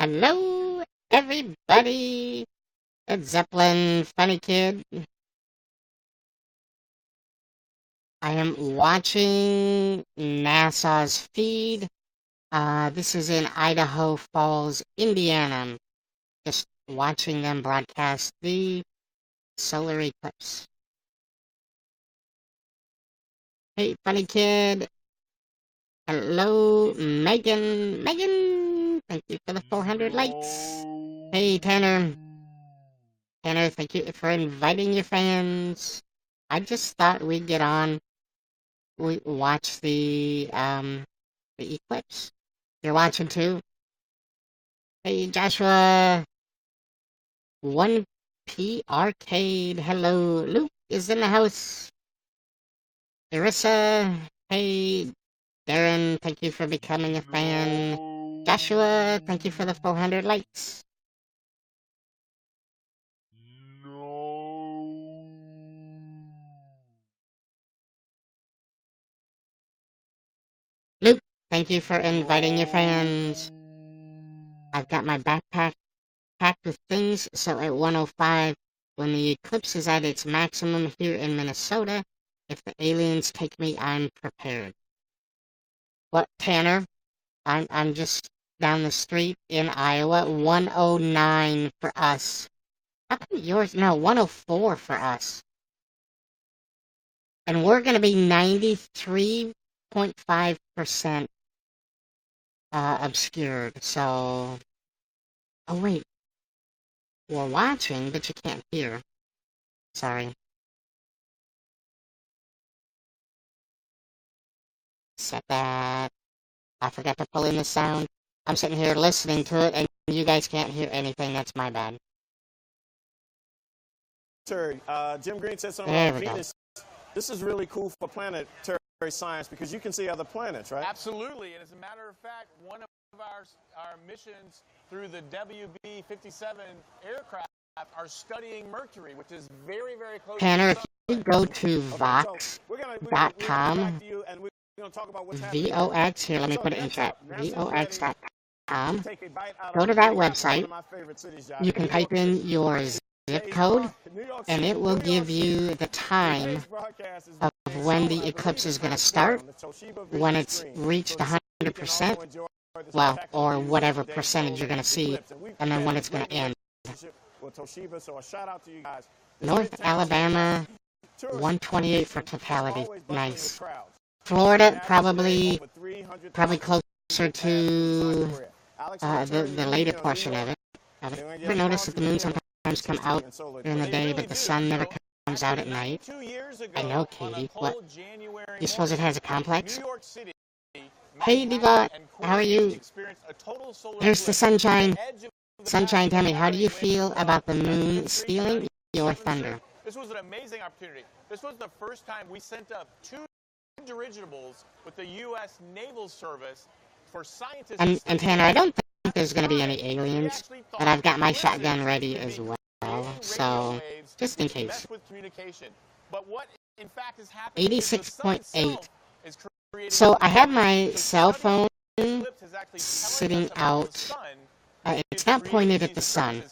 Hello, everybody. It's Zeppelin Funny Kid. I am watching NASA's feed. This is in Idaho Falls, Indiana. Just watching them broadcast the solar eclipse. Hey, Funny Kid. Hello, Megan. Megan, thank you for the 400 likes. Hey, Tanner. Tanner, thank you for inviting your fans. I just thought we'd get on, we watch the eclipse. You're watching too? Hey, Joshua. 1P Arcade. Hello. Luke is in the house. Larissa. Hey, Darren, thank you for becoming a fan. Joshua, thank you for the 400 likes. Luke, thank you for inviting your fans. I've got my backpack packed with things, so at 1:05, when the eclipse is at its maximum here in Minnesota, if the aliens take me, I'm prepared. What, Tanner? I'm just down the street in Iowa. 109 for us. How come yours? No, 104 for us. And we're gonna be 93.5% obscured. So, oh wait, we're watching, but you can't hear. Sorry. Set that. I forgot to pull in the sound. I'm sitting here listening to it, and you guys can't hear anything. That's my bad. Jim Green said something about Venus. This is really cool for planetary science because you can see other planets, right? Absolutely, and as a matter of fact, one of our missions through the WB-57 aircraft are studying Mercury, which is very, very close Tanner, to the sun. If you go to Vox.com, VOX, here, let me put it in chat, VOX.com, go to that website, you can type in your zip code, and it will give you the time of when the eclipse is going to start, when it's reached 100%, well, or whatever percentage you're going to see, and then when it's going to end. North Alabama, 128 for totality. Nice. Florida, probably closer to the later portion of it. I've ever noticed that the moon sometimes come out during the day, but the sun never comes out at night. I know, Katie. What? You suppose it has a complex? Hey, Diva, how are you? There's the sunshine. Sunshine, tell me, how do you feel about the moon stealing your thunder? This was an amazing opportunity. This was the first time we sent up 2 dirigibles with the U.S. Naval Service for scientists. And Tanner, I don't think there's going to be any aliens, but I've got my shotgun ready as well, so just in case. 86.8. So I have my cell phone sitting out. It's not pointed at the sun,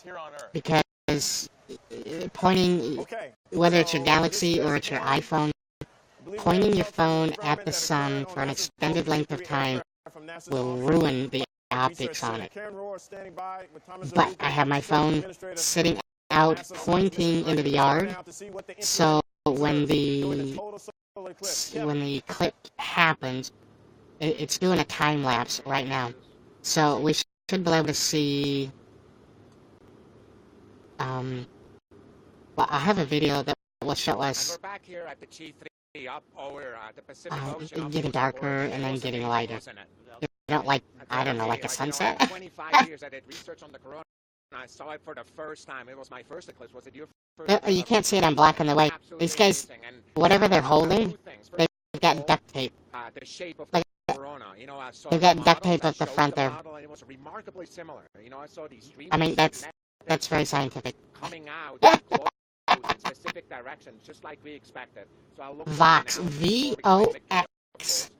because pointing, whether it's your Galaxy or it's your iPhone, pointing your phone at the sun for an extended length of time will ruin the optics on it. But I have my phone sitting out pointing into the yard, so when the eclipse happens, it's doing a time lapse right now. So we should be able to see, well, I have a video that will show us getting darker and then getting lighter. You don't like, I don't know, like a sunset? I saw it for the first time. It was my first eclipse. Was it your first? You can't see it, I'm blocking the way. These guys, whatever they're holding, they've got duct tape. The shape of corona. You know, I saw they've got duct tape at the front there. It was remarkably similar. You know, I saw these streams. I mean, that's very scientific. Coming out in specific directions, just like we expected. So I'll look Vox, VOX,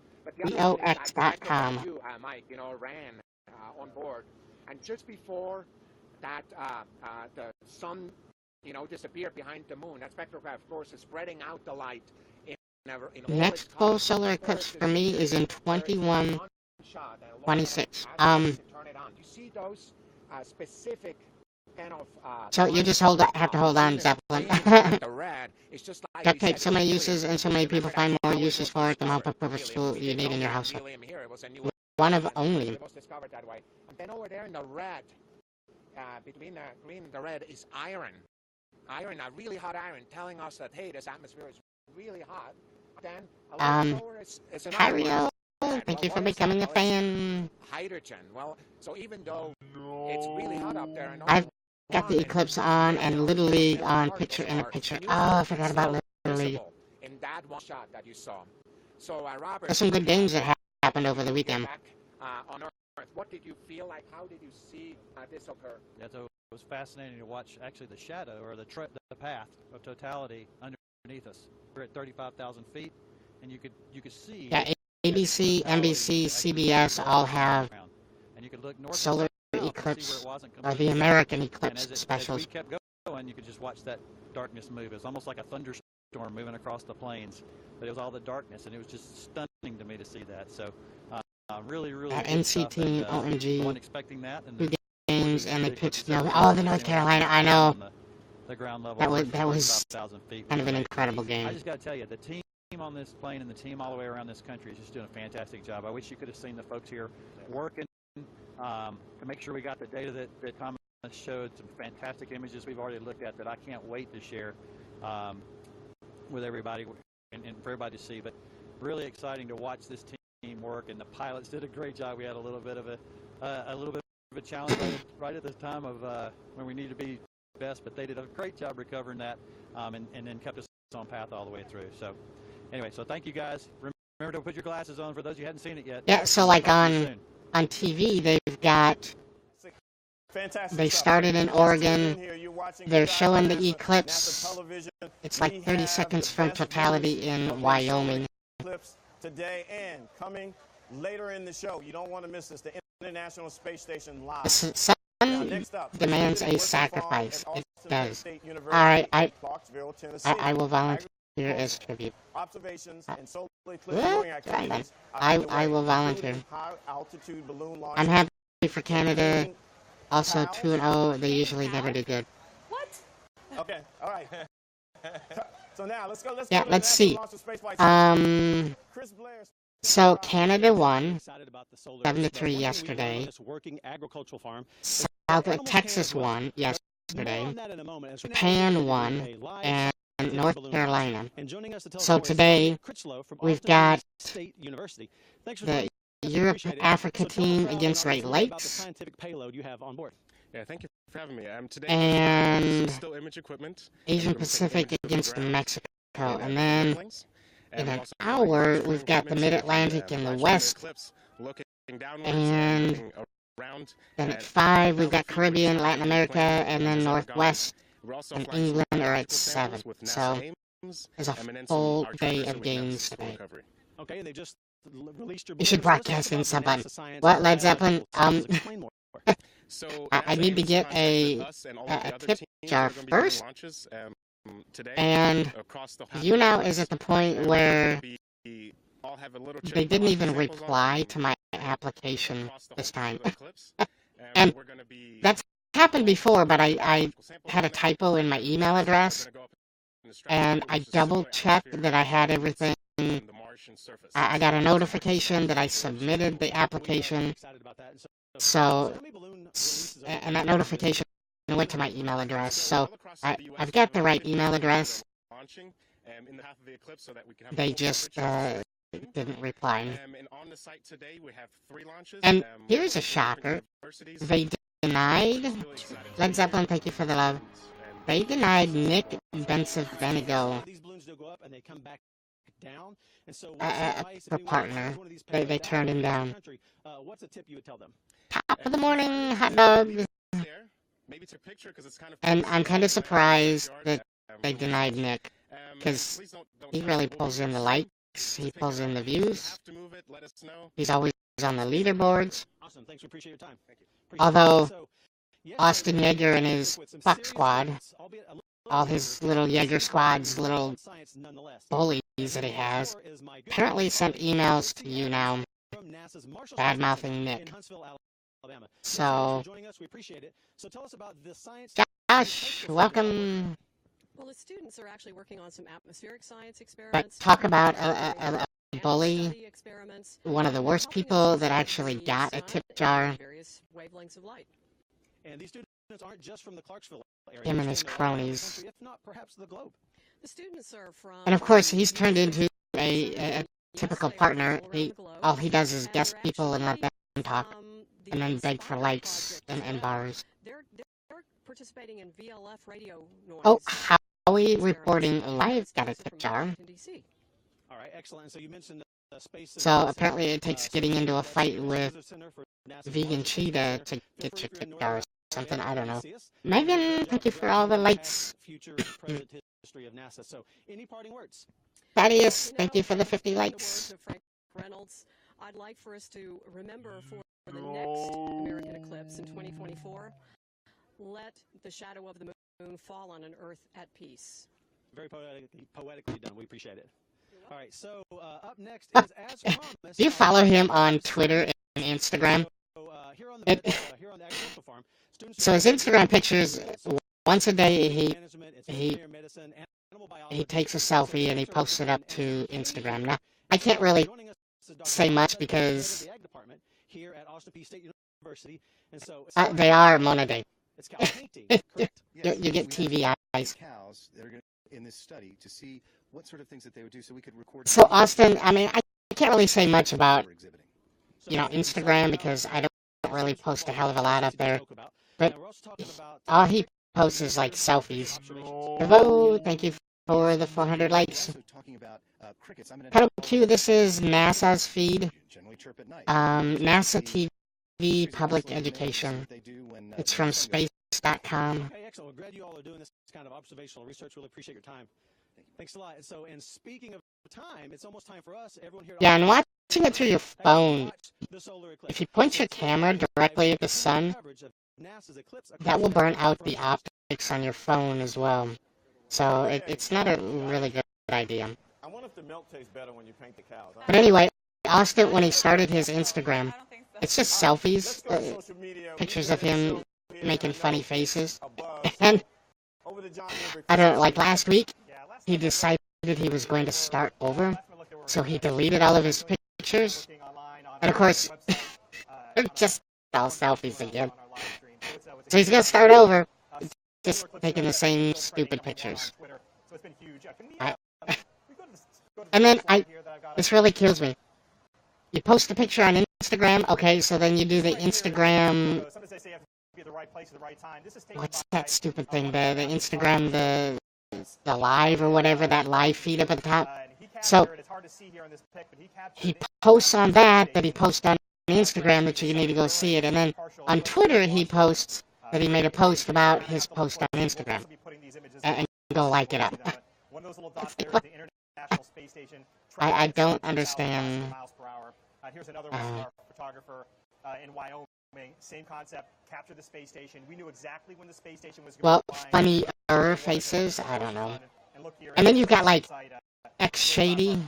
VOX.com. Mike, you know, ran on board. And just before that, the sun, disappeared behind the moon. That spectrograph, of course, is spreading out the light Next full solar eclipse for me is in 2126. You see those specific kind of. So you just have to hold on, Zeppelin. Duct tape, so many uses, and so many people find more uses for it than multi-purpose tool you need in your household. One of only. It was discovered that way. And then over there in the red, between the green and the red, is iron. Iron, a really hot iron, telling us that, hey, this atmosphere is really hot. Then a little lower is hi, Rio. Thank you for becoming a fan. Hydrogen. Well, so even though it's really hot up there, and I've got the eclipse on and Little League on picture in a picture. Oh, I forgot about Little League. In that one shot that you saw. So, Robert, There's some good games that happened over the weekend. On Earth, what did you feel like? How did you see this occur? Yeah, so it was fascinating to watch actually the shadow or the path of totality underneath us. We're at 35,000 feet, and you could see. Yeah, ABC, NBC, CBS all have and you could look north solar eclipse or the American eclipse specials. As we kept going, you could just watch that darkness move. It was almost like a thunderstorm moving across the plains, but it was all the darkness, and it was just stunning to me to see that. So, really, that NC team, OMG, wasn't expecting that. And two games, and they pitched the North Carolina. I know. The ground level. That was feet, kind of an incredible game. I just got to tell you, the team on this plane and the team all the way around this country is just doing a fantastic job. I wish you could have seen the folks here working to make sure we got the data that Thomas showed. Some fantastic images we've already looked at that I can't wait to share with everybody and for everybody to see. But really exciting to watch this team work, and the pilots did a great job. We had a little bit of a challenge right at the time of when we needed to be best, but they did a great job recovering that and then kept us on path all the way through. So anyway, so thank you guys. Remember to put your glasses on for those who hadn't seen it yet. Yeah, so like on TV, they've got. Fantastic they started in Oregon. They're showing the eclipse. It's like 30 seconds from totality in Wyoming. Today and coming later in the show. You don't want to miss this. The International Space Station live. The sun demands a sacrifice. It does. All right, I will volunteer as tribute. Observations and solar eclipse activities. I will volunteer. I'm happy for Canada. Also 2-0. They usually never do good. What? Okay. All right. So now let's go. Let's see. So Canada won 7-3 yesterday. South Texas won yesterday. Japan won, and North Carolina. So today we've got the Europe-Africa team against Great Lakes. Yeah, thank you for having me. Today, and still image equipment. Asian Pacific against Mexico. And then in an hour, we've got the Mid-Atlantic and the West. And then at 5, we've got Caribbean, Latin America, and then Northwest and England are at 7. So there's a full day of games today. Okay, they just released your. You should broadcast in somebody. What, Led Zeppelin? I need to get a tip jar first. And YouNow is at the point where they didn't even reply to my application this time. And that's happened before, but I had a typo in my email address, and I double-checked that I had everything. I got a notification that I submitted the application, so, and that notification went to my email address, so I've got the right email address. They just didn't reply. And here's a shocker. They denied, Led Zeppelin, thank you for the love. They denied Nick Bensiv-Benigo, a partner. They turned him down. Top of the morning, hot dog. And I'm kind of surprised that they denied Nick, because he really pulls in the likes, he pulls in the views. He's always on the leaderboards. Awesome, thanks, we appreciate your time. Thank you. Although So, yes, Austin sir, Yeager and his with some Fox serious squad, evidence, albeit a little all bit his limited, little Yeager suggests squads, solid little science nonetheless. bullies And that he joining us has, more is my good apparently friend, sent colleague, emails to Christy YouNow from NASA's Marshall Space Station bad-mouthing in Nick. Huntsville, Alabama. Yes, sir, thanks So, for joining us. We appreciate it. So tell us about the science Josh, welcome. Well, the students are actually working on some atmospheric science But experiments. talk about and a bully, study experiments, one of the and worst helping us people to that study actually the got a sun tip and jar. various wavelengths of light. And these students aren't just from the Clarksville area. Him They're and his staying all around the cronies. country, if not perhaps the globe. The students are from And of course, the he's turned University into a Yes, typical they are partner. all around the globe, All he does is and guest they're people and let actually them talk, from the and then beg for Inspire likes project as and well. bars. They're participating in VLF radio noise. Oh, Howie experiments. reporting live got a Students are tip from jar. Washington, D.C. All right, excellent. So you mentioned the space. So apparently it takes getting into a fight with Vegan Cheetah to get your tip jar or something. I don't know. Megan, thank you for all the likes. Future and present history of NASA. So any parting words? Thaddeus, thank you for the 50 In the likes. words of Frank Reynolds, I'd like for us to remember for the next American eclipse in 2024, let the shadow of the moon fall on an earth at peace. Very poetically done. We appreciate it. All right, so up next is, as promised, Do you follow him on Twitter and Instagram? So, here on the agricultural farm, students So his Instagram pictures, once a day management, it's he veterinary medicine, animal biology. he takes a selfie and he posts it up to Instagram. Now, I can't really Joining us is Dr. say much Head of because the Ag Department here at Austin Peay State University, and so they are monodate. it's cow painting, correct? You get TV eyes. Cows that are going to, in this study, to see what sort of things that they would do, so we could record. So Austin, I mean, I can't really say much about, we're exhibiting. Instagram because I don't really post a hell of a lot up there. But Now, we're also talking about all he posts is like selfies. observations. Hello, thank you for the 400 likes. Also talking about crickets. I'm going Pedal Q, this is NASA's feed. generally chirp at night. NASA TV Public Series of Education. what they do when, It's the from sun goes space.com. Okay, excellent. We're glad you all are doing this kind of observational research. Really appreciate your time. Thanks a lot. So, and speaking of time, it's almost time for us, everyone here. Yeah, and watching it through your phone, Watch the solar eclipse. if you point your camera directly at the sun, Coverage of NASA's eclipse that will burn out the optics on your phone as well. So it's not a really good idea. I wonder if the milk tastes better when you paint the cows. But anyway, Austin, when he started his Instagram, it's just selfies, Let's go to social media. pictures We of him can show making here funny a faces. buzz. And Over to John Henry. I don't know, like last week, he decided he was going to start over, so he deleted all of his pictures. And of course, they're just all selfies again. So he's going to start over, just taking the same stupid pictures. And then this really kills me. You post a picture on Instagram, okay, so then you do the Instagram, what's that stupid thing, the Instagram, the live or whatever, that live feed up at the top. So he posts on that he posts on Instagram that you need to go see it, and then on Twitter he posts that he made a post about his post on Instagram, and go like it up. I don't understand. Here's another photographer in Wyoming. Same concept. Capture the space station. We knew exactly when the space station was going to Well, funnier faces, I don't know. And then you've got like X Shady.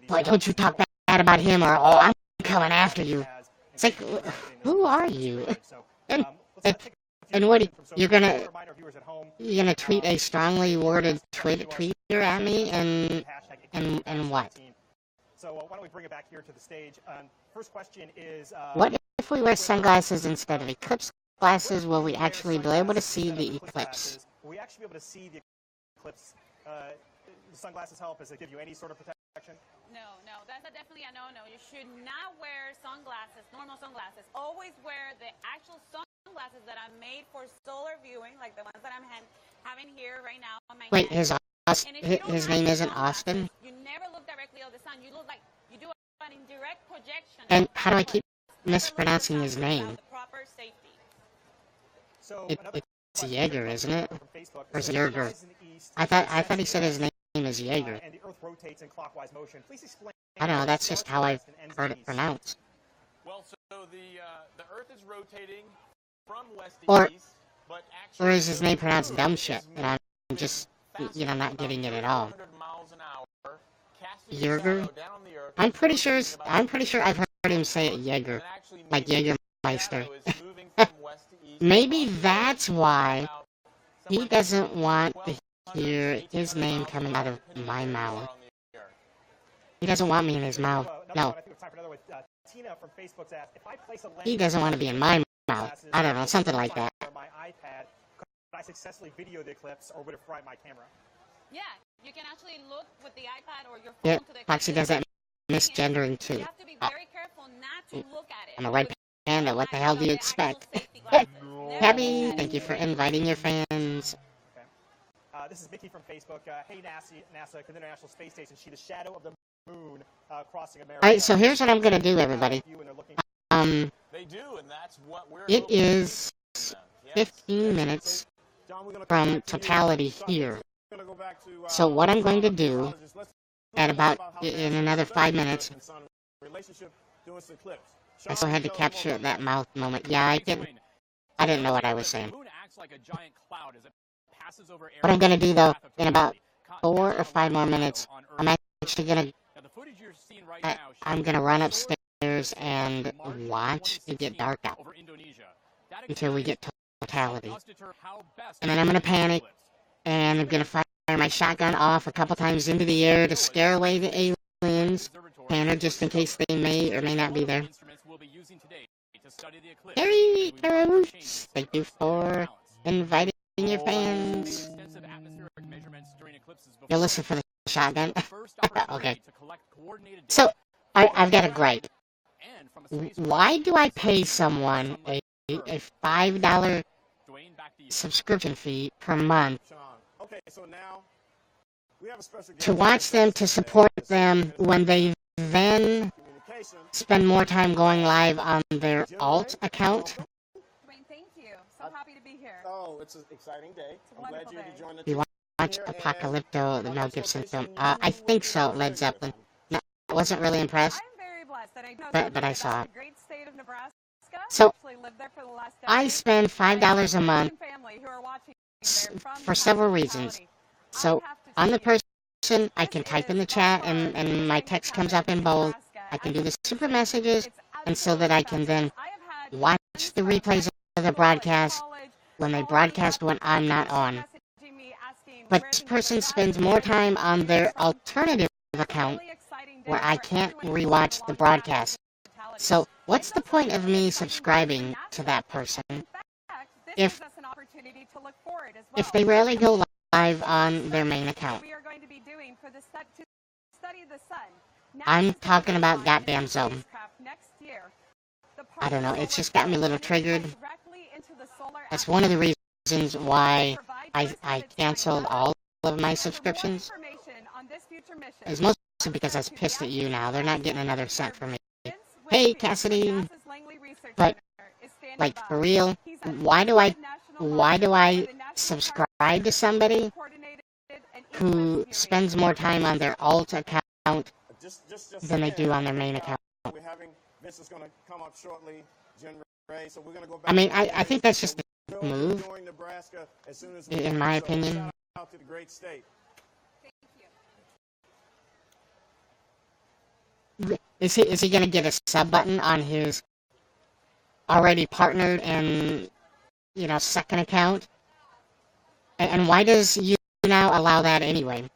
Like, don't you talk bad about him, or I'm coming after you. It's like, who are you? And what you're gonna tweet a strongly worded tweeter at me, and what? So why don't we bring it back here to the stage? First question is... What if we wear sunglasses instead of eclipse glasses? Will we actually be able to see the eclipse? Will we actually be able to see the eclipse? The sunglasses help? Does it give you any sort of protection? No, that's definitely a no-no. You should not wear sunglasses, normal sunglasses. Always wear the actual sunglasses that are made for solar viewing, like the ones that I'm having here right now on my Wait, hand. his name isn't Austin? You never look directly at the sun. You look like you do an indirect projection. And how do I keep mispronouncing his name? The proper safety. It's Yeager, isn't it? Or is it Yerger? I thought he said his name is Yeager. And the Earth rotates in clockwise motion. Please explain. I don't know, that's just how I've heard it pronounced. Well, the Earth is rotating from west to Or, east, but or actually is his name pronounced dumb shit? And I'm just, not getting it at all. miles an hour, casting a Jaeger? shadow down on the Earth. I'm pretty sure I've heard him say it Jaeger. Like Jägermeister. Maybe that's why he doesn't want to hear his name coming out of my mouth. He doesn't want me in his mouth. No. He doesn't want to be in my mouth. I don't know, something like that. I successfully video the eclipse, or would it fry my camera? Yeah, you can actually look with the iPad or your phone Yeah, to the Foxy does that misgendering too. You have to be very careful not to look at it. I'm a red panda, what the hell do you expect? Tabby, thank you for inviting your fans. This is Mickey from Facebook. Hey, NASA, International Space Station, see the shadow of the moon crossing America. Alright, so here's what I'm gonna do, everybody. They do, and that's what we're It is 15 minutes from totality here. So what I'm going to do at about in another 5 minutes, I still had to capture that mouth moment. Yeah, I didn't know what I was saying. What I'm gonna do though, in about 4 or 5 more minutes, I'm actually gonna run upstairs and watch it get dark out until we get to totality. And then I'm gonna panic, and I'm gonna fire my shotgun off a couple times into the air to scare away the aliens, Tanner, just in case they may or may not be there. Harry, thank you for inviting your fans. You'll listen for the shotgun? Okay. So, I've got a gripe. Why do I pay someone a $5 subscription fee per month to watch them, to support them, when they then spend more time going live on their alt account? Thank you. So happy to be here. Oh, it's an exciting day. I'm glad you could join the You watch Apocalypto, the Mel Gibson film? I think so, Led Zeppelin. No, I wasn't really impressed, I'm very blessed that I know but I saw it. great state of Nebraska. So, Actually lived there for the last I decade. spend $5 a month Family who are watching for several reasons. So, I'm the person, I can type in the chat and my text comes up in bold. I can do the super messages, and so that I can then watch the replays of the broadcast when they broadcast when I'm not on. But this person spends more time on their alternative account where I can't rewatch the broadcast. So, what's the point of me subscribing to that person if they rarely go live on their main account? I'm talking about goddamn Zone. I don't know, it's just got me a little triggered. That's one of the reasons why I canceled all of my subscriptions. It's mostly because I was pissed at YouNow. They're not getting another cent from me. Hey, Cassidy. But, like, for real, why do I subscribe to somebody who spends more time on their alt account than they do on their main account? I mean, I think that's just a move, in my opinion. Is he gonna get a sub button on his already partnered and, second account? And why does YouNow allow that anyway?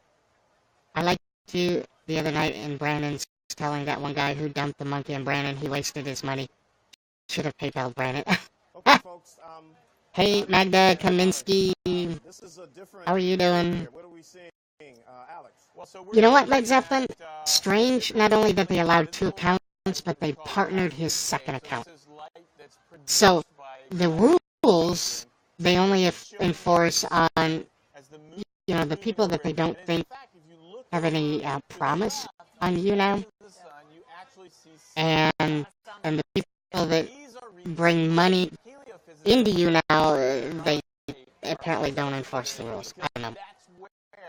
I liked you the other night, and Brandon's telling that one guy who dumped the monkey on Brandon he wasted his money. Should have PayPal Brandon. Okay, folks, hey, Magda Kaminsky. How are you doing? what are we seeing, Alex? You know what, Led Zeppelin? Strange, not only that they allowed 2 accounts, but they partnered his second account. So, the rules, they only enforce on, the people that they don't think have any promise on YouNow. And the people that bring money into YouNow, they apparently don't enforce the rules. I don't know.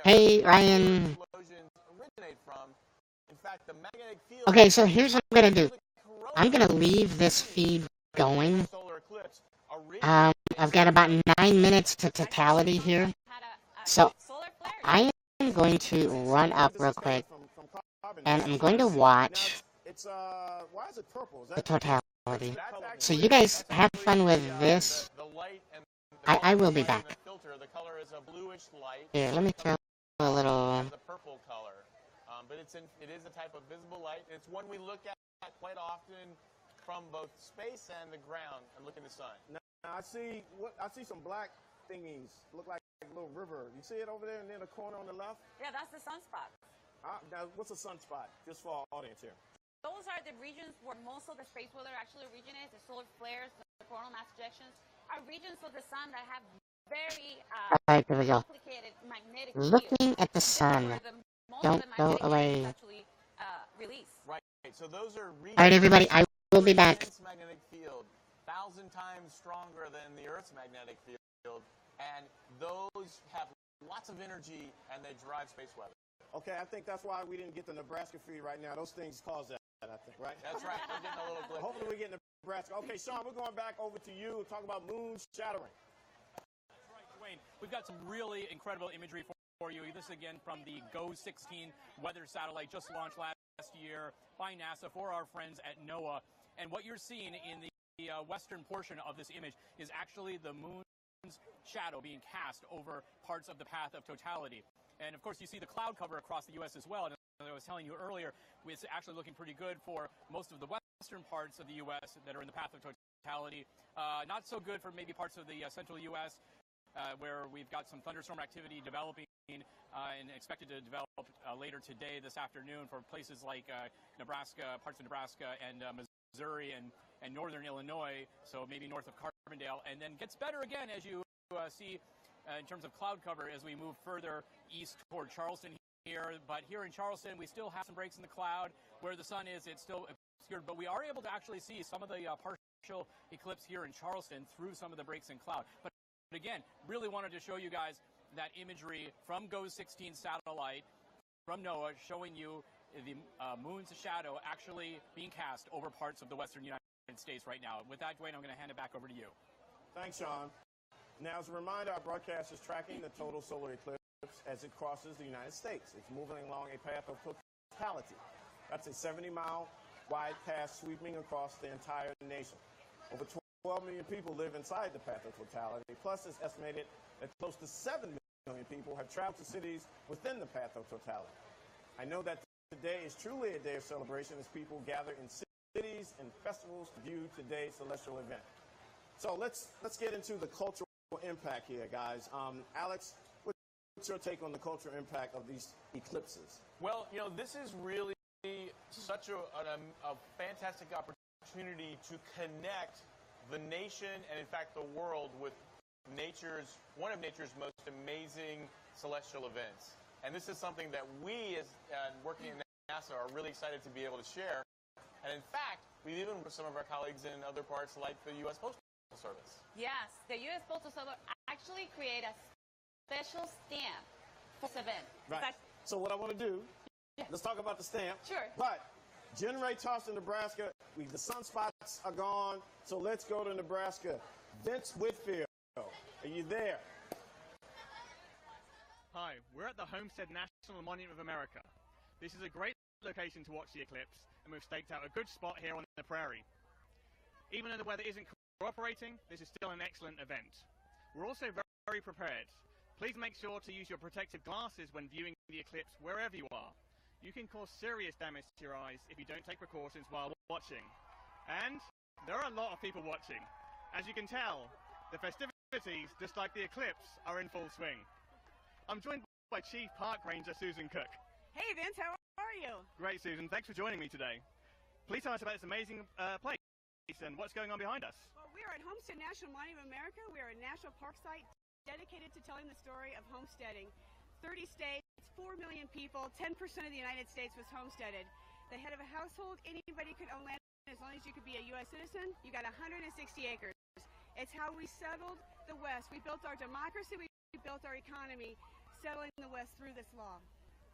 Hey, Ryan. Okay, so here's what I'm gonna do. I'm going to leave this feed going. I've got about 9 minutes to totality here. So I am going to run up real quick, and I'm going to watch the totality. So you guys have fun with this. I will be back. Here, let me throw a little... The purple color. But it is a type of visible light. It's one we look at quite often from both space and the ground and look in the sun. Now I see some black thingies. Look like a little river. You see it over there near the corner on the left? Yeah, that's the sunspot. Now, what's a sunspot? Just for our audience here. Those are the regions where most of the space weather actually originates. The solar flares, the coronal mass ejections, are regions of the sun that have very Alright, here we go. complicated magnetic Looking fields. at the sun. Don't go away. Right. So those are Alright, everybody, I will be back. magnetic field, 1,000 times stronger than the Earth's magnetic field, and those have lots of energy and they drive space weather. Okay, I think that's why we didn't get the Nebraska feed right now. Those things cause that, I think, right? That's right. We're getting a little glitch. Hopefully we get Nebraska. Okay, Sean, we're going back over to you to talk about moon shattering. That's right, Dwayne. We've got some really incredible imagery for you. This again from the GOES-16 weather satellite just launched last year by NASA for our friends at NOAA. And what you're seeing in the western portion of this image is actually the moon's shadow being cast over parts of the path of totality. And of course, you see the cloud cover across the U.S. as well. And as I was telling you earlier, it's actually looking pretty good for most of the western parts of the U.S. that are in the path of totality. Not so good for maybe parts of the central U.S. Where we've got some thunderstorm activity developing and expected to develop later today, this afternoon, for places like Nebraska, parts of Nebraska and Missouri and northern Illinois, so maybe north of Carbondale, and then gets better again as you see in terms of cloud cover as we move further east toward Charleston here. But here in Charleston, we still have some breaks in the cloud. Where the sun is, it's still obscured, but we are able to actually see some of the partial eclipse here in Charleston through some of the breaks in cloud. But again, really wanted to show you guys that imagery from GOES-16 satellite from NOAA showing you the moon's shadow actually being cast over parts of the western United States right now. With that, Dwayne, I'm going to hand it back over to you. Thanks, Sean. Now, as a reminder, our broadcast is tracking the total solar eclipse as it crosses the United States. It's moving along a path of totality. That's a 70-mile wide path sweeping across the entire nation. Over 12 million people live inside the path of totality. Plus, it's estimated that close to 7 million people have traveled to cities within the path of totality. I know that today is truly a day of celebration as people gather in cities and festivals to view today's celestial event. So let's get into the cultural impact here, guys. Alex, what's your take on the cultural impact of these eclipses? Well, you know, this is really such a fantastic opportunity to connect the nation and, in fact, the world with one of nature's most amazing celestial events. And this is something that we, as working in NASA, are really excited to be able to share. And in fact, we've even with some of our colleagues in other parts like the U.S. Postal Service. Yes, the U.S. Postal Service actually created a special stamp for this event. Right. So what I want to do, let's talk about the stamp. Sure. But Jen Ray Thompson, Nebraska, the sunspots are gone, so let's go to Nebraska. Vince Whitfield, are you there? Hi, we're at the Homestead National Monument of America. This is a great location to watch the eclipse, and we've staked out a good spot here on the prairie. Even though the weather isn't cooperating, this is still an excellent event. We're also very prepared. Please make sure to use your protective glasses when viewing the eclipse wherever you are. You can cause serious damage to your eyes if you don't take precautions while watching. And there are a lot of people watching. As you can tell, the festivities, just like the eclipse, are in full swing. I'm joined by Chief Park Ranger Susan Cook. Hey Vince, how are you? Great, Susan. Thanks for joining me today. Please tell us about this amazing place and what's going on behind us. Well, we are at Homestead National Monument of America. We are a national park site dedicated to telling the story of homesteading. 30 states, 4 million people, 10% of the United States was homesteaded. The head of a household, anybody could own land as long as you could be a U.S. citizen. You got 160 acres. It's how we settled the West. We built our democracy, we built our economy, settling the West through this law.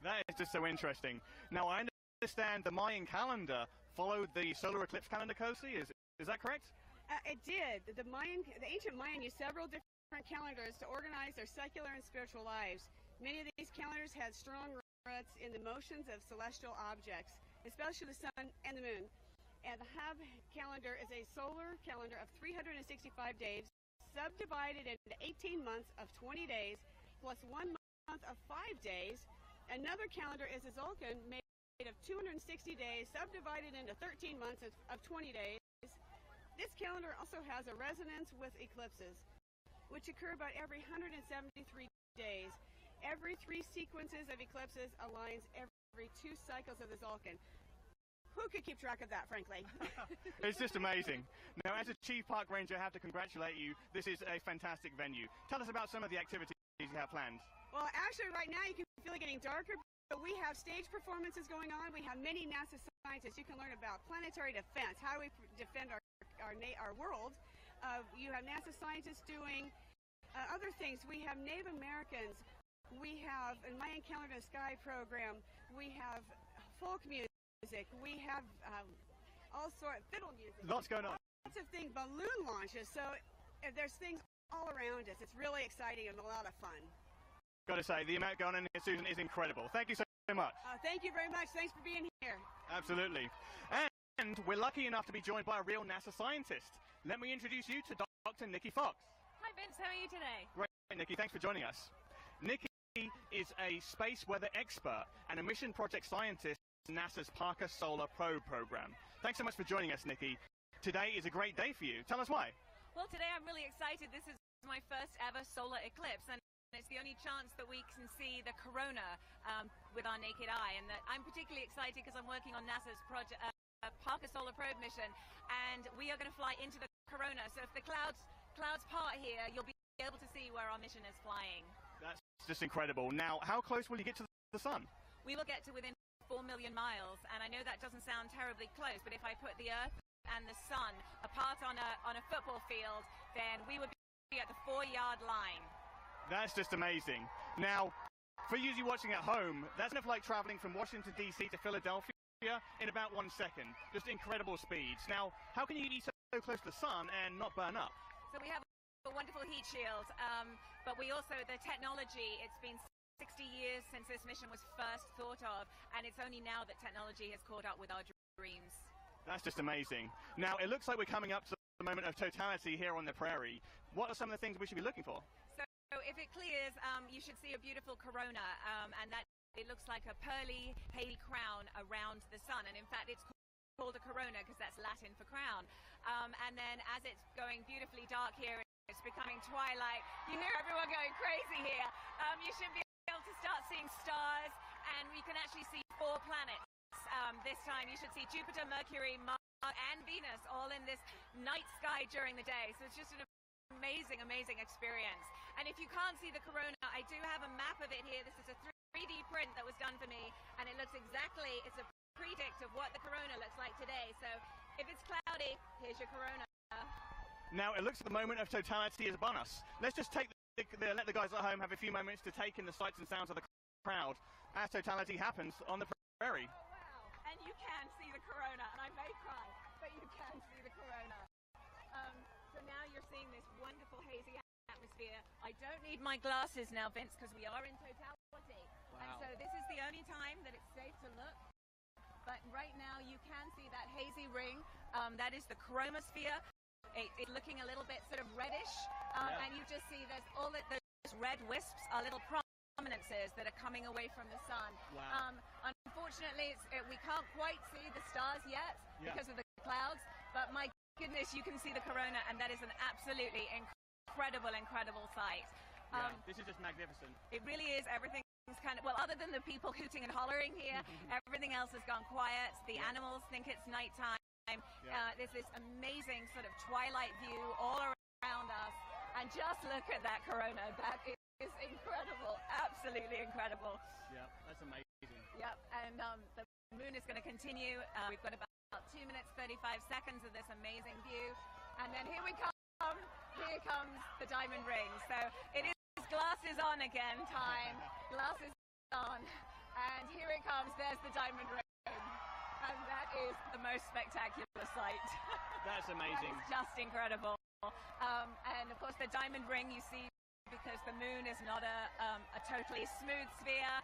That is just so interesting. Now, I understand the Mayan calendar followed the solar eclipse calendar closely. Is that correct? It did. The ancient Mayan used several different calendars to organize their secular and spiritual lives. Many of these calendars had strong roots in the motions of celestial objects, especially the sun and the moon. And the Hab calendar is a solar calendar of 365 days, subdivided into 18 months of 20 days, plus 1 month of 5 days. Another calendar is a Zolkin, made of 260 days, subdivided into 13 months of 20 days. This calendar also has a resonance with eclipses, which occur about every 173 days. Every 3 sequences of eclipses aligns every 2 cycles of the Zolkin. Who could keep track of that, frankly? It's just amazing. Now, as a chief park ranger, I have to congratulate you. This is a fantastic venue. Tell us about some of the activities you have planned. Well, actually, right now you can feel it getting darker, but we have stage performances going on. We have many NASA scientists. You can learn about planetary defense, how we defend our world. You have NASA scientists doing other things. We have Native Americans. We have a Mayan Calendar in the Sky program. We have folk music. We have all sorts of fiddle music. Lots going on. Lots of things, balloon launches. So there's things all around us. It's really exciting and a lot of fun. Got to say, the amount going on here, Susan, is incredible. Thank you so much. Thank you very much. Thanks for being here. Absolutely. And we're lucky enough to be joined by a real NASA scientist. Let me introduce you to Dr. Nikki Fox. Hi, Vince. How are you today? Great, Nikki. Thanks for joining us. Nikki is a space weather expert and a mission project scientist in NASA's Parker Solar Probe program. Thanks so much for joining us, Nikki. Today is a great day for you. Tell us why. Well, today I'm really excited. This is my first ever solar eclipse, and it's the only chance that we can see the corona with our naked eye. And I'm particularly excited because I'm working on NASA's project, Parker Solar Probe mission, and we are going to fly into the corona. So if the clouds part here, you'll be able to see where our mission is flying. That's just incredible. Now, how close will you get to the sun? We will get to within 4 million miles, and I know that doesn't sound terribly close, but if I put the Earth and the sun apart on a football field, then we would be at the 4-yard line. That's just amazing. Now, for you watching at home, that's enough like traveling from Washington, D.C. to Philadelphia in about 1 second. Just incredible speeds. Now, how can you be so close to the sun and not burn up? So we have a wonderful heat shield, but we also, the technology, it's been 60 years since this mission was first thought of, and it's only now that technology has caught up with our dreams. That's just amazing. Now, it looks like we're coming up to the moment of totality here on the prairie. What are some of the things we should be looking for? So if it clears, you should see a beautiful corona, and that it looks like a pearly, hazy crown around the sun, and in fact it's called a corona because that's Latin for crown. And then as it's going beautifully dark here, it's becoming twilight. You hear everyone going crazy here. You should be able to start seeing stars, and we can actually see 4 planets. This time you should see Jupiter, Mercury, Mars, and Venus all in this night sky during the day. So it's just an amazing, amazing experience. And if you can't see the corona, I do have a map of it here. This is a 3D print that was done for me, and it looks exactly, it's a predict of what the corona looks like today. So if it's cloudy, here's your corona. Now, it looks like the moment of totality is upon us. Let's just let the guys at home have a few moments to take in the sights and sounds of the crowd as totality happens on the prairie. Oh, wow. And you can see the corona, and I may cry, but you can see the corona. So now you're seeing this wonderful hazy atmosphere. I don't need my glasses now, Vince, because we are in totality. Wow. And so this is the only time that it's safe to look. But right now you can see that hazy ring. That is the chromosphere. It's looking a little bit sort of reddish, and you just see there's all those red wisps are little prominences that are coming away from the sun. Wow. Unfortunately, we can't quite see the stars yet because of the clouds, but my goodness, you can see the corona, and that is an absolutely incredible sight. This is just magnificent. It really is. Everything's kind of, well, other than the people hooting and hollering here, everything else has gone quiet. The animals think it's nighttime. There's this amazing sort of twilight view all around us, and just look at that corona. That is incredible, absolutely incredible. Yeah, that's amazing. Yep, and the moon is going to continue. We've got about 2 minutes 35 seconds of this amazing view, and then here we come. Here comes the diamond ring. So it is glasses on again time. Glasses on, and here it comes. There's the diamond ring. That is the most spectacular sight. That's amazing. It's just incredible. And of course, the diamond ring you see because the moon is not a totally smooth sphere,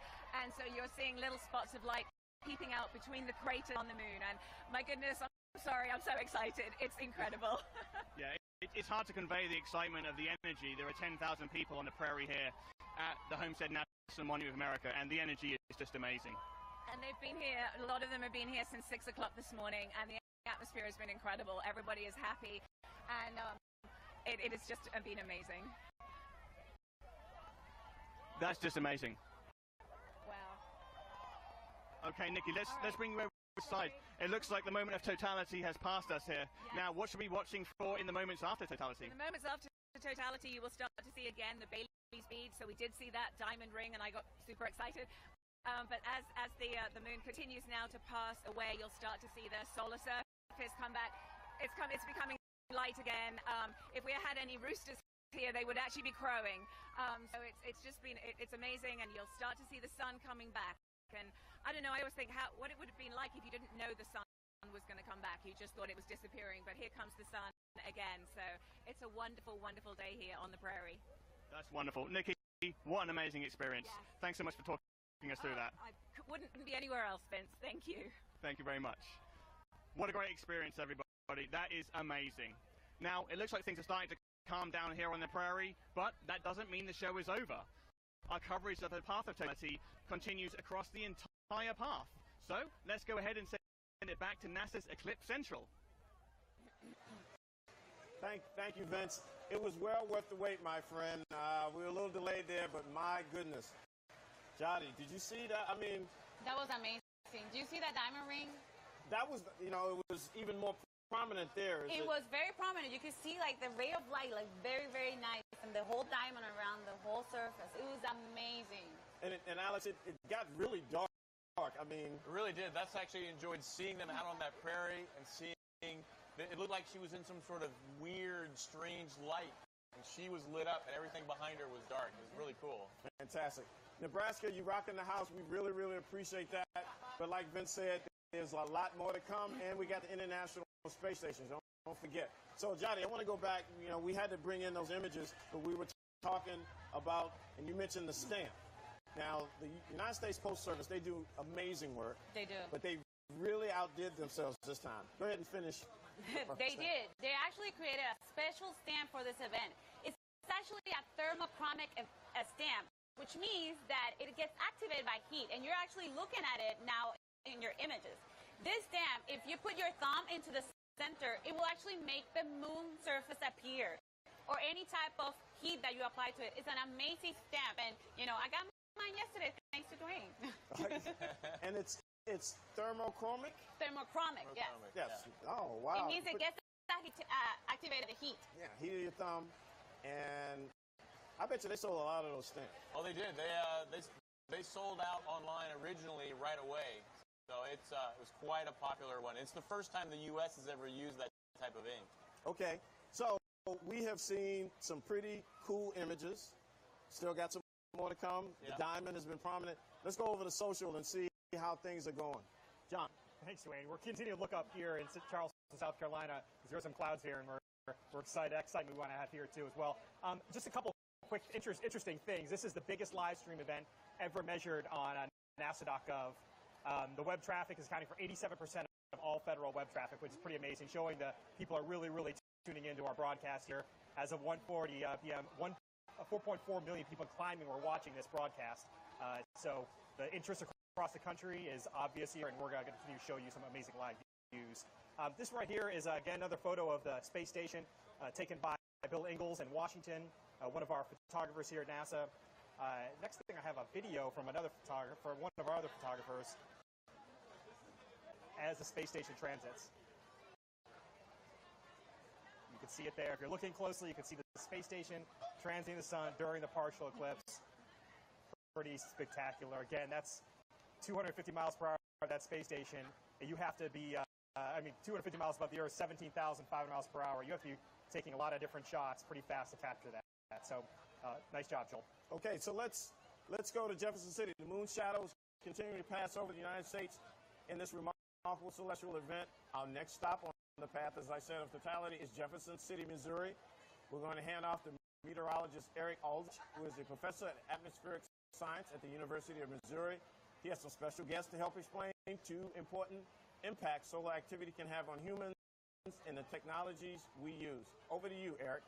and so you're seeing little spots of light peeping out between the crater on the moon. And my goodness, I'm sorry, I'm so excited. It's incredible. Yeah, it's hard to convey the excitement of the energy. There are 10,000 people on the prairie here at the Homestead National Monument of America, and the energy is just amazing. And they've been here, a lot of them have been here since 6 o'clock this morning, and the atmosphere has been incredible. Everybody is happy, and it has just been amazing. That's just amazing. Wow. Okay, Nikki, let's bring you over to the side. It looks like the moment of totality has passed us here. Yes. Now, what should we be watching for in the moments after totality? In the moments after totality, you will start to see again the Bailey's bead. So we did see that diamond ring, and I got super excited. But as the moon continues now to pass away, you'll start to see the solar surface come back. It's becoming light again. If we had any roosters here, they would actually be crowing. So it's amazing, and you'll start to see the sun coming back. And I don't know, I always think what it would have been like if you didn't know the sun was going to come back. You just thought it was disappearing, but here comes the sun again. So it's a wonderful, wonderful day here on the prairie. That's wonderful. Nikki, what an amazing experience. Yes. Thanks so much for talking us through that. I wouldn't be anywhere else, Vince. Thank you. Thank you very much. What a great experience, everybody. That is amazing. Now, it looks like things are starting to calm down here on the prairie, but that doesn't mean the show is over. Our coverage of the path of totality continues across the entire path. So let's go ahead and send it back to NASA's Eclipse Central. Thank you, Vince. It was well worth the wait, my friend. We were a little delayed there, but my goodness. Jody, did you see that? I mean, That was amazing. Do you see that diamond ring? that was, it was even more prominent there. It was very prominent. You could see like the ray of light, like very, very nice, and the whole diamond around the whole surface. It was amazing. And Alex, it got really dark. I mean, It really did. That's actually enjoyed seeing them out on that prairie and seeing. It looked like she was in some sort of weird, strange light, and she was lit up, and everything behind her was dark. It was really cool. fantastic. Nebraska, you rocking the house. We really, really appreciate that. But like Vince said, there's a lot more to come, and we got the International Space Station. Don't forget. So, Johnny, I want to go back. We had to bring in those images, but we were talking about, and you mentioned the stamp. Now, the United States Postal Service, they do amazing work. They do. But they really outdid themselves this time. Go ahead and finish. They did. They actually created a special stamp for this event. It's actually a thermochromic stamp, which means that it gets activated by heat, and you're actually looking at it now in your images. This stamp, if you put your thumb into the center, it will actually make the moon surface appear, or any type of heat that you apply to it. It's an amazing stamp, and I got mine yesterday thanks to Dwayne. And it's thermochromic? Thermochromic, yes. Yes. Oh, wow. It means it gets activated the heat. Yeah, heat of your thumb. And I bet you they sold a lot of those stamps. Oh, they did. They sold out online originally right away. So it was quite a popular one. It's the first time the U.S. has ever used that type of ink. Okay, so we have seen some pretty cool images. Still got some more to come. Yeah. The diamond has been prominent. Let's go over to social and see how things are going. John. Thanks, Dwayne. We're continuing to look up here in Charleston, South Carolina. There are some clouds here, and we're excited. Excitement we want to have here too as well. Just a couple quick interesting things. This is the biggest live stream event ever measured on NASA.gov. The web traffic is accounting for 87% of all federal web traffic, which is pretty amazing, showing that people are really, really tuning into our broadcast here. As of 1:40 p.m., 4.4 million people climbing or watching this broadcast. So the interest across the country is obvious here, and we're going to continue to show you some amazing live views. This right here is, again, another photo of the space station taken by Bill Ingalls in Washington, one of our photographers here at NASA. Next thing, I have a video from another photographer, one of our other photographers, as the space station transits. You can see it there. If you're looking closely, you can see the space station transiting the sun during the partial eclipse. Pretty spectacular. Again, that's 250 miles per hour of that space station. You have to be, 250 miles above the Earth, 17,500 miles per hour. You have to be taking a lot of different shots pretty fast to capture that. So, nice job, Joel. Okay, so let's go to Jefferson City. The moon shadows continuing to pass over the United States in this remarkable powerful celestial event. Our next stop on the path, as I said, of totality is Jefferson City, Missouri. We're going to hand off to meteorologist Eric Aldrich, who is a professor in atmospheric science at the University of Missouri. He has some special guests to help explain two important impacts solar activity can have on humans and the technologies we use. Over to you, Eric.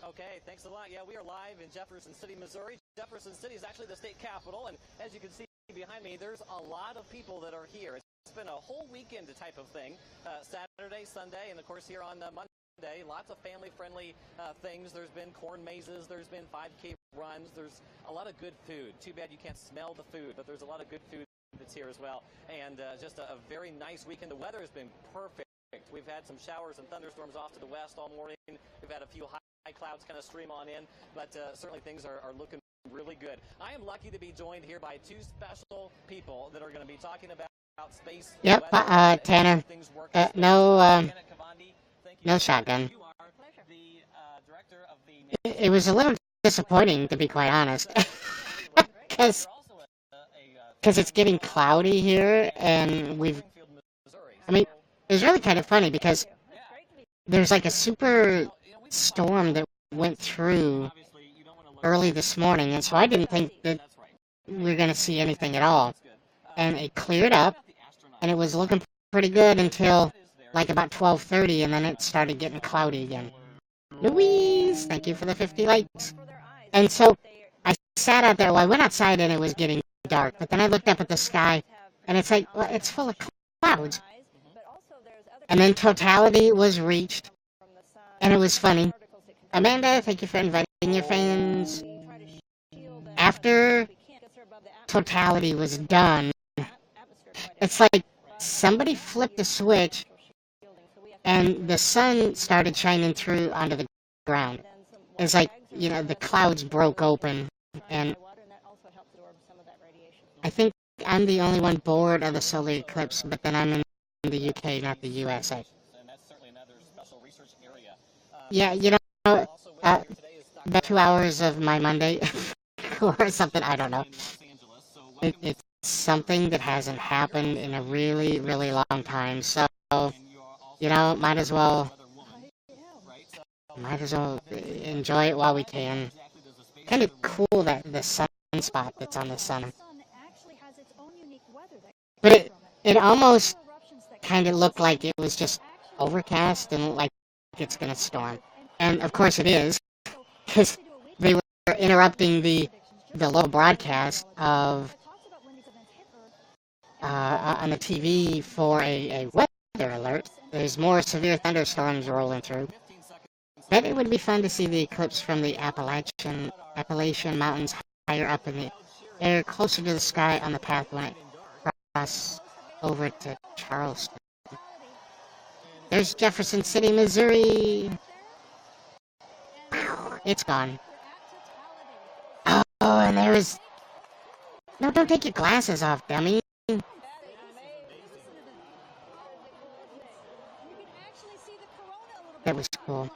Okay, thanks a lot. Yeah, we are live in Jefferson City, Missouri. Jefferson City is actually the state capital, and as you can see behind me, there's a lot of people that are here. It's been a whole weekend type of thing, Saturday, Sunday, and of course here on Monday, lots of family-friendly things. There's been corn mazes, there's been 5K runs, there's a lot of good food. Too bad you can't smell the food, but there's a lot of good food that's here as well. And just a very nice weekend. The weather has been perfect. We've had some showers and thunderstorms off to the west all morning. We've had a few high clouds kind of stream on in, but certainly things are looking really good. I am lucky to be joined here by two special people that are going to be talking about space. Yep, Tanner. No shotgun. It was a little disappointing, to be quite honest, because it's getting cloudy here, and it was really kind of funny because there's like a super storm that went through early this morning, and so I didn't think that we were going to see anything at all. And it cleared up, and it was looking pretty good until like about 12:30, and then it started getting cloudy again. Louise, thank you for the 50 likes. And so I sat out there. Well, I went outside, and it was getting dark, but then I looked up at the sky, and it's like, well, it's full of clouds. And then totality was reached, and it was funny. Amanda, thank you for inviting your fans. After totality was done, it's like somebody flipped a switch, and the sun started shining through onto the ground. It's like, the clouds broke open, and I think I'm the only one bored of the solar eclipse, but then I'm in the UK, not the USA. Yeah, the 2 hours of my Monday or something, I don't know. It's something that hasn't happened in a really, really long time, so, might as well enjoy it while we can. Kind of cool that the sunspot that's on the sun. But it almost kind of looked like it was just overcast and like it's going to storm. And of course it is, because they were interrupting the local broadcast of on the TV for a weather alert. There's more severe thunderstorms rolling through. But it would be fun to see the eclipse from the Appalachian Mountains higher up in the air, closer to the sky on the path when it crosses over to Charleston. There's Jefferson City, Missouri. It's gone. Oh, and there is... No, don't take your glasses off, dummy. That was cool.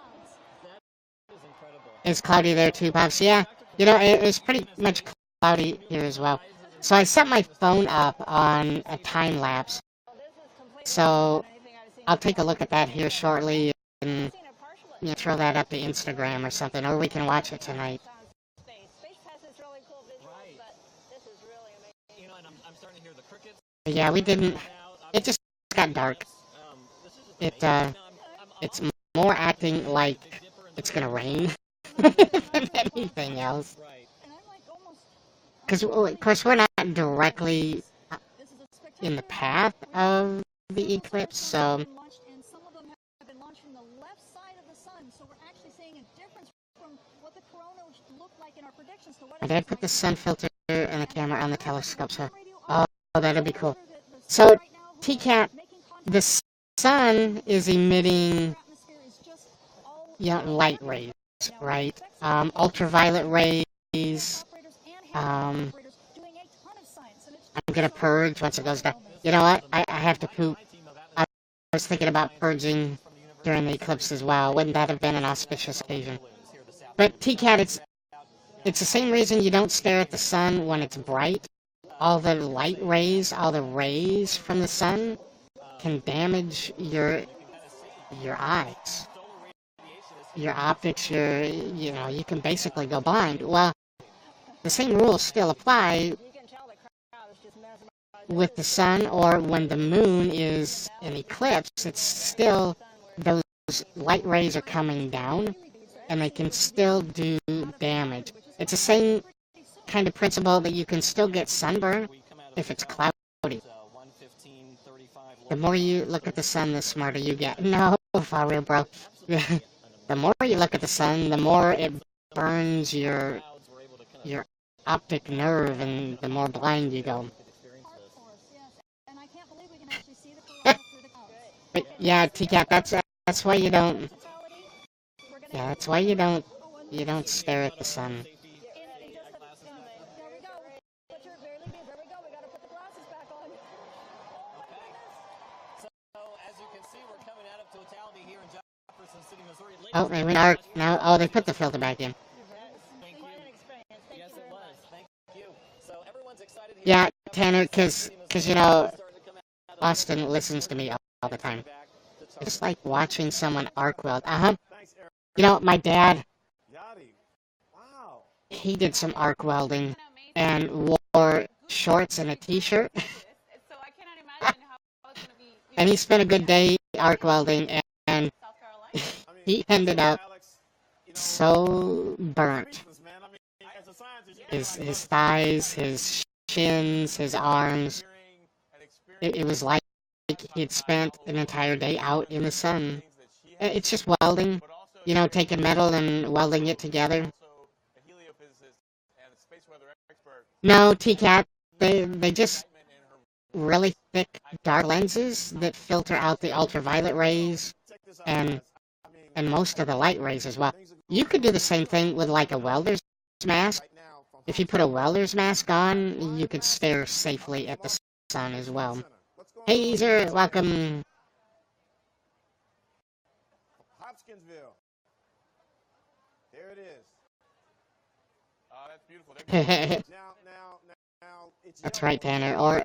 It's cloudy there too, Pops. Yeah, it's pretty much cloudy here as well. So I set my phone up on a time lapse. So I'll take a look at that here shortly and throw that up to Instagram or something, or we can watch it tonight. Yeah, we didn't. It just got dark. It's more acting like it's gonna rain than anything else. Because, of course, we're not directly in the path of the eclipse, so... Did I put the sun filter and the camera on the telescope? So, that'd be cool. So, TCAT, the sun is emitting, light rays, right? Ultraviolet rays. I'm gonna purge once it goes down. You know what? I have to poop. I was thinking about purging during the eclipse as well. Wouldn't that have been an auspicious occasion? But TCAT, it's the same reason you don't stare at the sun when it's bright. all the light rays, all the rays from the sun can damage your eyes, your optics, you can basically go blind. Well, the same rules still apply with the sun or when the moon is in eclipse. It's still, those light rays are coming down and they can still do damage. It's the same kind of principle that you can still get sunburn if it's cloudy. The more you look at the sun, the smarter you get. No, for real, bro. The more you look at the sun, the more it burns your optic nerve, and the more blind you go. But yeah, T-Cat, that's why you don't. Yeah, that's why you don't stare at the sun. Oh, they went dark now. Oh, they put the filter back in. Yeah, Tanner, because Austin listens to me all the time. It's like watching someone arc weld. My dad, he did some arc welding and wore shorts and a t-shirt. And he spent a good day arc welding, and he ended up so burnt. His thighs, his shins, his arms. It was like he'd spent an entire day out in the sun. It's just welding, taking metal and welding it together. No, T-Cat, they just really thick dark lenses that filter out the ultraviolet rays and most of the light rays as well. You could do the same thing with like a welder's mask. If you put a welder's mask on, you could stare safely at the sun as well. Hey, Easer, welcome. Hopkinsville. There it is. That's beautiful. That's right, Tanner. Or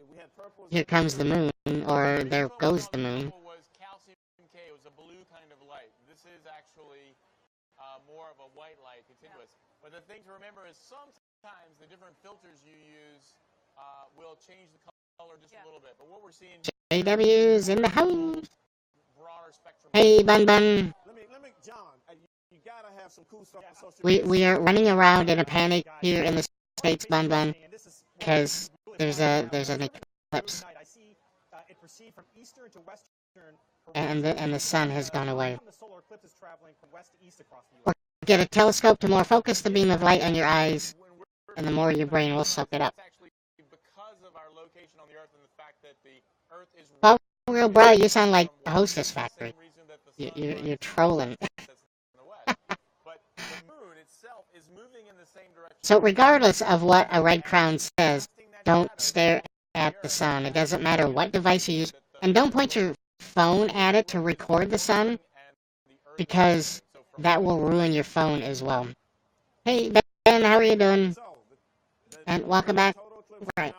here comes the moon, or there goes the moon. Was calcium K. It was a blue kind of light. This is actually more of a white light, continuous. But the thing to remember is sometimes the different filters you use will change the color just a little bit. But what we're seeing, JW's in the house. Hey, Bun Bun. John, you gotta have some cool stuff on social media. We are running around in a panic here in the States, Bun Bun, because there's an eclipse. And the sun has gone away. Or get a telescope to more focus the beam of light on your eyes, and the more your brain will soak it up. Well, real bro, you sound like a Hostess Factory. You're trolling. So regardless of what a red crown says, don't stare at the sun. It doesn't matter what device you use. And don't point your phone at it to record the sun, because that will ruin your phone as well. Hey, Ben, how are you doing? And welcome back. Right.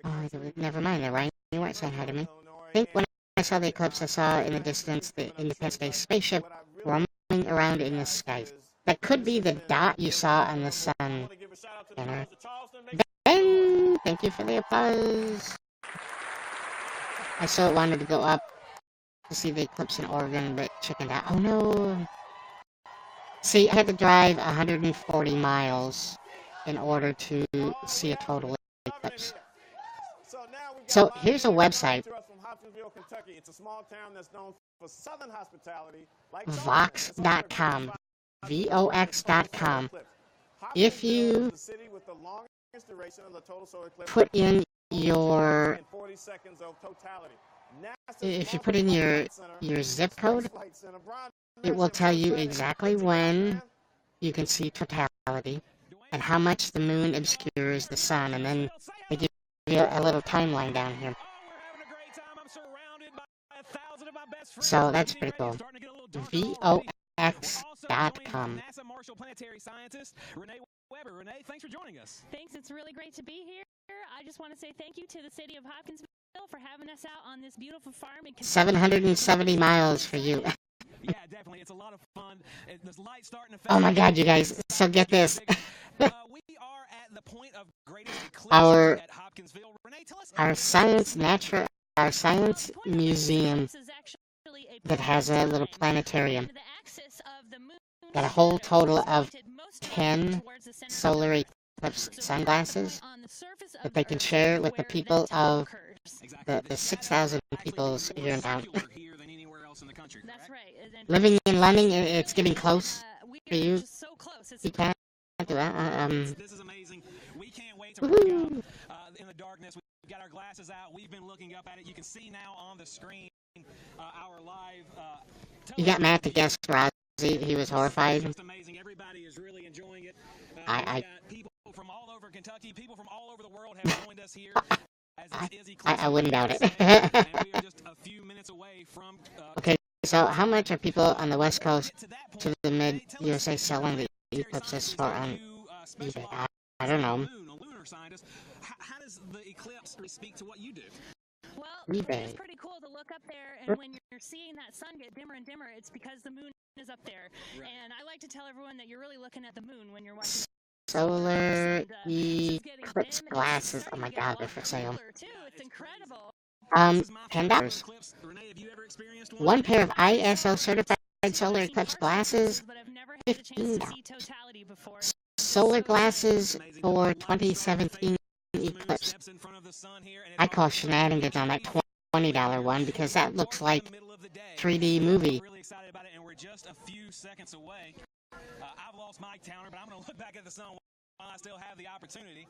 Oh, never mind that, Ryan. You weren't saying hi to me. I think when I saw the eclipse, I saw in the distance the Independence Day spaceship roaming around in the skies. That could be the dot you saw on the sun. Ben, thank you for the applause. I so wanted to go up to see the eclipse in Oregon, but chickened out. Oh no! See, I had to drive 140 miles in order to see a total eclipse. So here's a website. Vox.com. VOX.com. If you put in your zip code, it will tell you exactly when you can see totality and how much the moon obscures the sun, and then they give you a little timeline down here. So that's pretty cool. VOX.com. NASA Marshall Planetary Scientist Renee Weber. Renee, thanks for joining us. Thanks. It's really great to be here. I just want to say thank you to the city of Hopkinsville for having us out on this beautiful farm. 770 miles for you. Yeah, definitely. It's a lot of fun. There's light starting to Oh my God, you guys! So get this. we are at the point of greatest eclipse our at Hopkinsville. Renee, tell us. our science museum that has a little planetarium got a whole total of 10 solar eclipse sunglasses that they can share with the people of the 6,000 people here in town. That's right. Living in London, it's getting close for you. You can't do that. This is amazing. We can't wait to bring up in the darkness. We've got our glasses out. We've been looking up at it. You can see now on the screen our live. You got Matt to guess Rozzy. He was horrified. It's amazing. Everybody is really enjoying it. People from all over Kentucky, people from all over the world have joined us here. I wouldn't doubt it. And we are just a few minutes away from. Okay, so how much are people on the West Coast to the mid-USA selling the eclipses for on eBay? I don't know. How does the eclipse speak to what you do? Well, eBay. it's pretty cool to look up there, and when you're seeing that sun get dimmer and dimmer, it's because the moon is up there. Right. And I like to tell everyone that you're really looking at the moon when you're watching. Solar eclipse glasses. Oh my God, they're for sale. It's incredible. $10. One pair of ISO certified solar eclipse glasses, $15. Solar glasses for 2017 eclipse. I call shenanigans on that $20 one because that looks like 3D movie. Really excited about it, and we're just a few seconds away. I've lost my counter, but I'm going to look back at the sun while I still have the opportunity.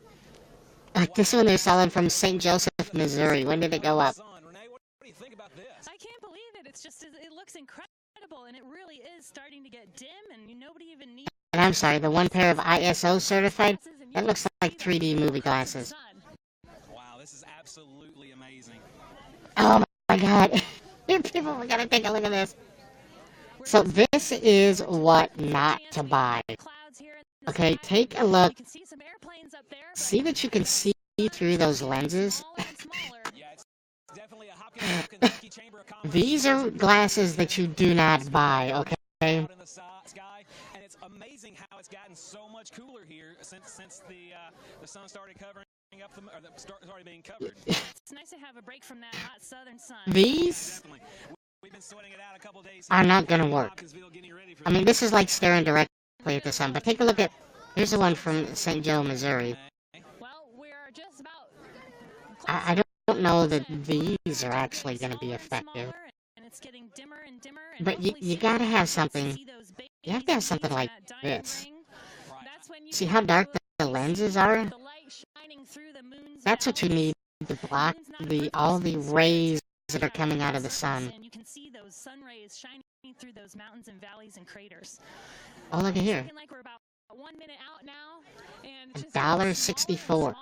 This one they're selling from St. Joseph, Missouri. When did it go up? Renee, what do you think about this? I can't believe it. It's just, it looks incredible, and it really is starting to get dim, and nobody even needs. And I'm sorry, the one pair of ISO certified, that looks like 3D movie glasses. Wow, this is absolutely amazing. Oh my God. People, we gotta take a look at this. So this is what not to buy. Okay, take a look. See that you can see through those lenses? These are glasses that you do not buy, okay? And it's amazing how it's gotten so much cooler here since the sun started covering up started being covered. It's nice to have a break from that hot southern sun. These We've been sweating it out a couple days are not gonna work. I mean, this is like staring directly at the sun, but take a look at, here's the one from St. Joe, Missouri. Well, we're just about. I don't know that these are actually gonna be effective. And it's getting dimmer and dimmer, but you gotta have something. You have to have something like this. See how dark the lenses are? That's what you need to block all the rays that are coming out of the sun. And you can see those sun rays shining through those mountains and valleys and craters. Oh, look at here. Like we're about 1 minute out now, and it's just $1.64. Wow,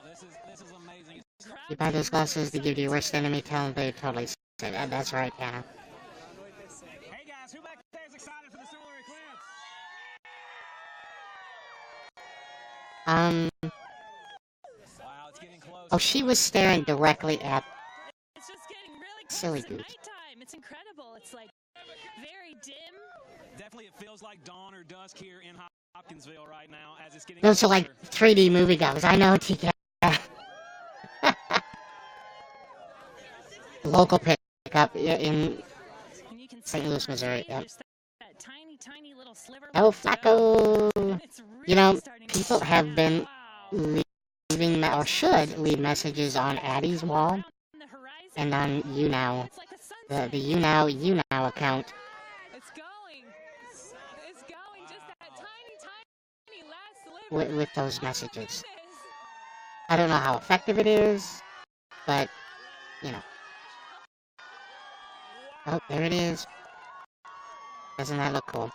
this is amazing. You buy those glasses to give your worst enemy talent, they totally say that. That's right, Hannah. Hey guys, who back there is excited for the solar eclipse? Wow, it's getting close. Oh, she was staring directly at. It's just getting really close. Silly to goose. nighttime. It's incredible. It's like very dim. Definitely, it feels like dawn or dusk here in Hopkinsville right now as it's getting. Those are like 3D movie guys. I know, TK. Local pickup in St. Louis, Missouri. Yep. Tiny little sliver. El Flaco. You know, people have been leaving, or should leave messages on Addie's wall and on YouNow. The YouNow account. It's going. Just that tiny last sliver. With those messages. I don't know how effective it is, but, you know. Oh, there it is. Doesn't that look cool?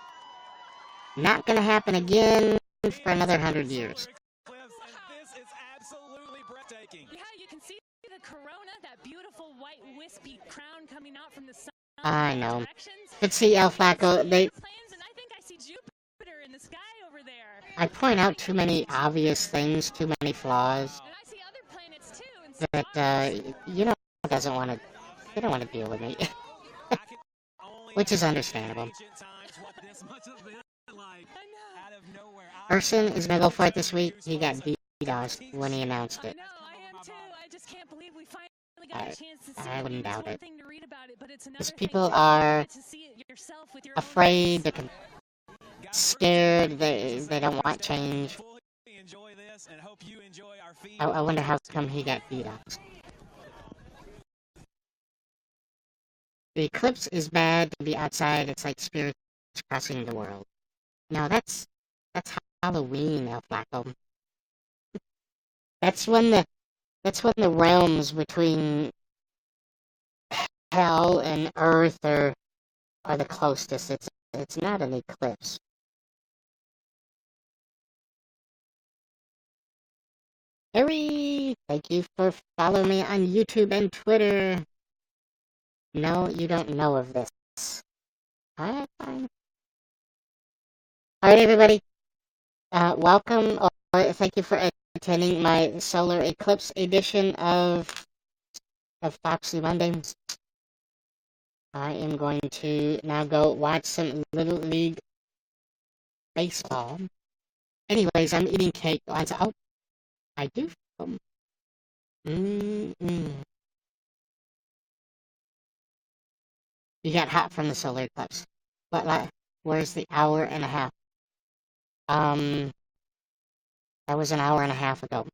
Not gonna happen again for another 100 years. This is absolutely breathtaking. Yeah, you can see the corona, that beautiful white wispy crown coming out from the sun. I know. But see, El Flaco, they. And I think I see Jupiter in the sky over there. I point out too many obvious things, too many flaws. And I see other planets too. And That doesn't want to. They don't want to deal with me, which is understandable. Urson is gonna go for it this week. He got DDoS when he announced it. No, I am too. I just can't believe we finally got a chance to see I it. wouldn't It's doubt one it. thing to read about it, but it's another Because thing people to are get to see it yourself with your own afraid, eyes. they're scared, they don't want change. I wonder how come he got DDoS. The eclipse is bad to be outside. It's like spirits crossing the world. No, that's Halloween, El Flaco. That's when the realms between hell and earth are the closest. It's not an eclipse. Harry, thank you for following me on YouTube and Twitter. No, you don't know of this. Alright, fine. Alright, everybody. Welcome, or thank you for attending my solar eclipse edition of Foxy Mondays. I am going to now go watch some Little League baseball. Anyways, I'm eating cake. Oh, I do. You got hot from the solar eclipse. But where's the hour and a half? That was an hour and a half ago.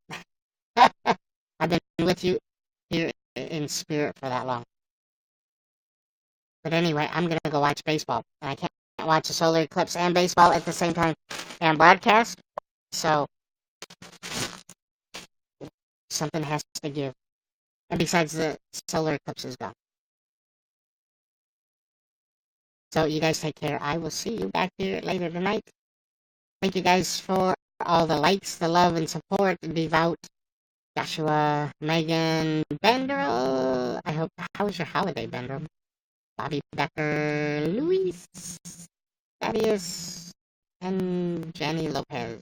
I've been with you here in spirit for that long. But anyway, I'm gonna go watch baseball. And I can't watch the solar eclipse and baseball at the same time and broadcast. So something has to give. And besides, the solar eclipse is gone. So you guys take care. I will see you back here later tonight. Thank you guys for all the likes, the love, and support. Devout, Joshua, Megan, Benderl. How was your holiday, Benderl? Bobby Becker, Luis, Thaddeus, and Jenny Lopez.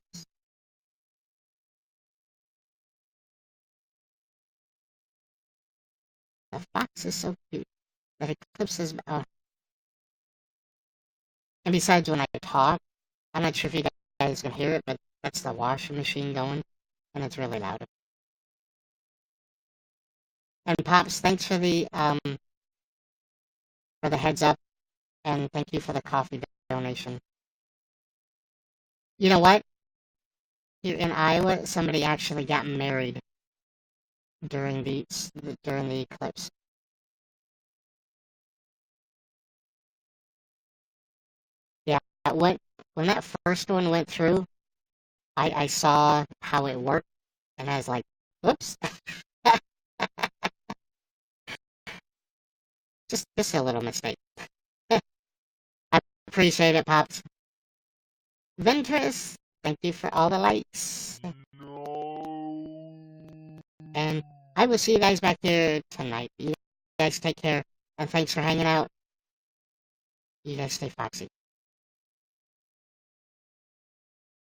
The fox is so cute. The eclipse is... And besides, when I talk, I'm not sure if you guys can hear it, but that's the washing machine going, and it's really loud. And Pops, thanks for the heads up, and thank you for the coffee donation. You know what? Here in Iowa, somebody actually got married during the eclipse. Yeah, when that first one went through, I saw how it worked, and I was like, whoops. Just a little mistake. I appreciate it, Pops. Ventress, thank you for all the likes. And I will see you guys back here tonight. You guys take care, and thanks for hanging out. You guys stay foxy.